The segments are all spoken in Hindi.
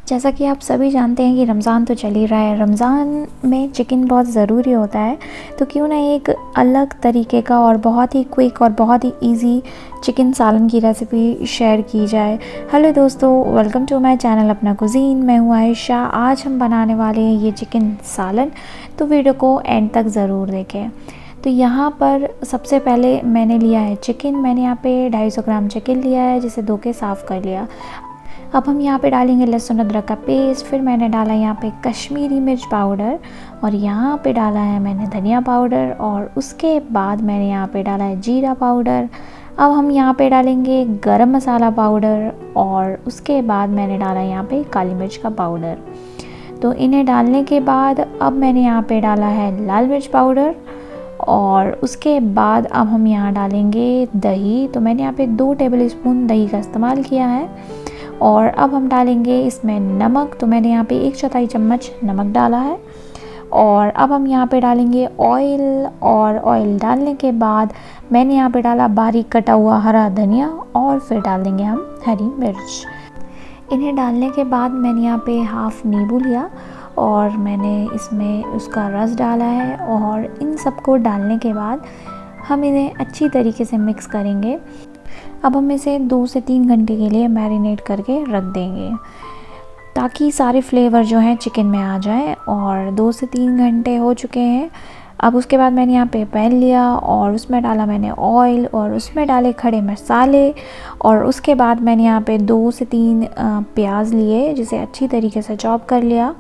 जैसा कि आप सभी जानते हैं कि रमज़ान तो चल ही रहा है। रमज़ान में चिकन बहुत ज़रूरी होता है, तो क्यों ना एक अलग तरीके का और बहुत ही क्विक और बहुत ही इजी चिकन सालन की रेसिपी शेयर की जाए। हेलो दोस्तों, वेलकम टू माय चैनल अपना कुज़ीन। मैं हूँ आयशा। आज हम बनाने वाले हैं ये चिकन सालन, तो वीडियो को एंड तक ज़रूर देखें। तो यहाँ पर सबसे पहले मैंने लिया है चिकन। मैंने यहाँ पे 250 ग्राम चिकन लिया है, जिसे धो के साफ़ कर लिया। अब हम यहाँ पे डालेंगे लहसुन अदरक का पेस्ट। फिर मैंने डाला यहाँ पे कश्मीरी मिर्च पाउडर, और यहाँ पे डाला है मैंने धनिया पाउडर, और उसके बाद मैंने यहाँ पे डाला है जीरा पाउडर। अब हम यहाँ पे डालेंगे गरम मसाला पाउडर, और उसके बाद मैंने डाला यहाँ पे काली मिर्च का पाउडर। तो इन्हें डालने के बाद अब मैंने यहाँ पे डाला है लाल मिर्च पाउडर, और उसके बाद अब हम यहाँ डालेंगे दही। तो मैंने यहाँ पे 2 टेबल स्पून दही का इस्तेमाल किया है। और अब हम डालेंगे इसमें नमक। तो मैंने यहाँ पे 1/4 चम्मच नमक डाला है। और अब हम यहाँ पे डालेंगे ऑयल, और ऑयल डालने के बाद मैंने यहाँ पे डाला बारीक कटा हुआ हरा धनिया, और फिर डाल देंगे हम हरी मिर्च। इन्हें डालने के बाद मैंने यहाँ पे हाफ़ नींबू लिया और मैंने इसमें उसका रस डाला है। और इन सबको डालने के बाद हम इन्हें अच्छी तरीके से मिक्स करेंगे। अब हम इसे 2 से 3 घंटे के लिए मैरिनेट करके रख देंगे, ताकि सारे फ्लेवर जो हैं चिकन में आ जाएं। और 2 से 3 घंटे हो चुके हैं। अब उसके बाद मैंने यहाँ पे पैन लिया और उसमें डाला मैंने ऑयल, और उसमें डाले खड़े मसाले। और उसके बाद मैंने यहाँ पे 2 से 3 प्याज लिए, जिसे अच्छी तरीके से चॉप कर लिया।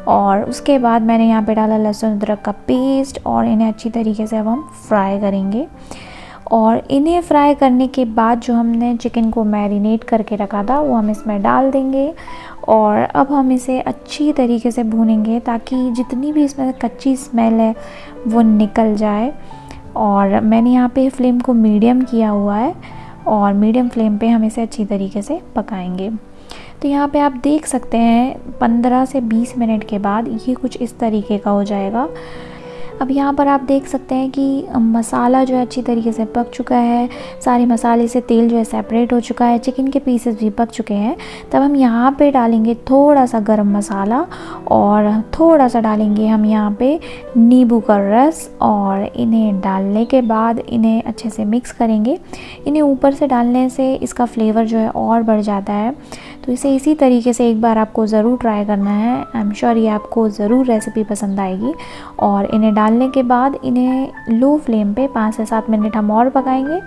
और उसके बाद मैंने यहाँ पे डाला लहसुन अदरक का पेस्ट, और इन्हें अच्छी तरीके से अब हम फ्राई करेंगे। और इन्हें फ्राई करने के बाद जो हमने चिकन को मैरिनेट करके रखा था वो हम इसमें डाल देंगे। और अब हम इसे अच्छी तरीके से भूनेंगे, ताकि जितनी भी इसमें कच्ची स्मेल है वो निकल जाए। और मैंने यहाँ पे फ्लेम को मीडियम किया हुआ है, और मीडियम फ्लेम पे हम इसे अच्छी तरीके से पकाएंगे। तो यहाँ पे आप देख सकते हैं 15 से 20 मिनट के बाद ये कुछ इस तरीके का हो जाएगा। अब यहाँ पर आप देख सकते हैं कि मसाला जो है अच्छी तरीके से पक चुका है। सारे मसाले से तेल जो है सेपरेट हो चुका है, चिकन के पीसेस भी पक चुके हैं। तब हम यहाँ पे डालेंगे थोड़ा सा गरम मसाला, और थोड़ा सा डालेंगे हम यहाँ पे नींबू का रस। और इन्हें डालने के बाद इन्हें अच्छे से मिक्स करेंगे। इन्हें ऊपर से डालने से इसका फ्लेवर जो है और बढ़ जाता है। तो इसे इसी तरीके से एक बार आपको ज़रूर ट्राई करना है। आई एम श्योर ये आपको ज़रूर रेसिपी पसंद आएगी। और इन्हें डालने के बाद इन्हें लो फ्लेम पे 5 से 7 मिनट हम और पकाएंगे।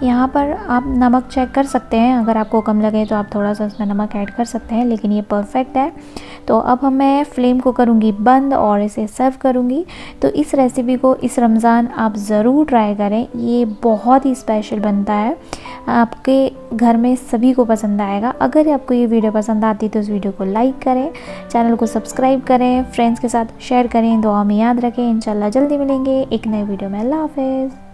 यहाँ पर आप नमक चेक कर सकते हैं, अगर आपको कम लगे तो आप थोड़ा सा इसमें नमक ऐड कर सकते हैं, लेकिन ये परफेक्ट है। तो अब मैं फ्लेम को करूँगी बंद और इसे सर्व करूँगी। तो इस रेसिपी को इस रमज़ान आप ज़रूर ट्राई करें, ये बहुत ही स्पेशल बनता है। आपके घर में सभी को पसंद आएगा। अगर आपको ये वीडियो पसंद आती तो इस वीडियो को लाइक करें, चैनल को सब्सक्राइब करें, फ्रेंड्स के साथ शेयर करें, दुआ में याद रखें। इंशाल्लाह जल्दी मिलेंगे एक नए वीडियो में। अल्लाह हाफ़िज़।